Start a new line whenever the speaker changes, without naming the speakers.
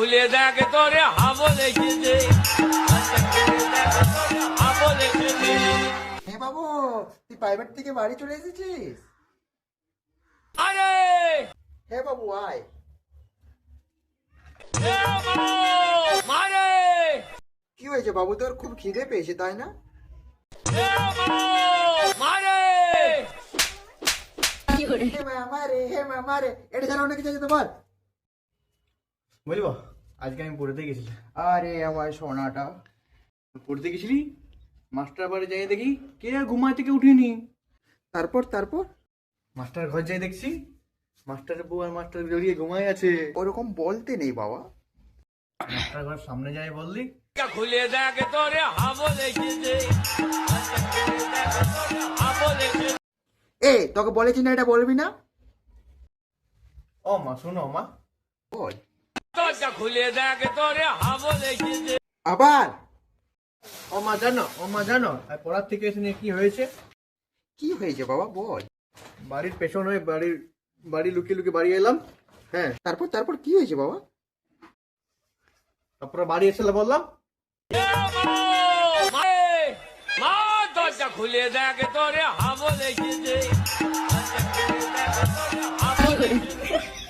খুলে দেখ তোরে হাবলে খেতে হাবলে খেতে।
হে বাবু, তুই প্রাইভেট থেকে বাড়ি চলে এসেছিস?
আরে
হে বাবু আয়।
এ মাও, মারে
কি হয়েছে বাবু, তোর খুব খিদে পেয়েছে তাই না?
এ মাও, মারে
হে মামা রে, হে মামা রে, এটা যেন অনেক কিছু আছে তোমার।
বলবো আজকে আমি পড়তে গেছিলাম।
আরে আমার সোনাটা।
পড়তে গেছিলি, মাস্টার বাড়ি যাই দেখি কে আর ঘুমায় থেকে উঠিনি।
তারপর তারপর
মাস্টার ঘর যাই দেখছি মাস্টারের বউ আর মাস্টার জড়িয়ে ঘুমায় আছে।
ওরকম বলতে নেই বাবা।
মাস্টার ঘর সামনে যাই বললি
খুলে দেখ তোরে হাবলে খেতে হাবলে খেতে।
এ তোকে বলেছি না এটা বলবি না?
ও মা শোনো মা,
বল
দরজা খুলে দেখ তোরে হাবলে খেতে।
আবার।
ও মা জানো আর পড়ার থেকে এসে নিয়ে কি হয়েছে?
কি হয়েছে বাবা বল।
বাড়ির পেছন হয়ে বাড়ি লুকিয়ে লুকিয়ে বাড়ি এলাম। হ্যাঁ,
তারপর তারপর কি হয়েছে বাবা?
তারপরে বাড়ি এসে বললাম
এ মাও, মারে মা দরজা খুলে দেখ তোরে হাবলে খেতে হাবলে খেতে।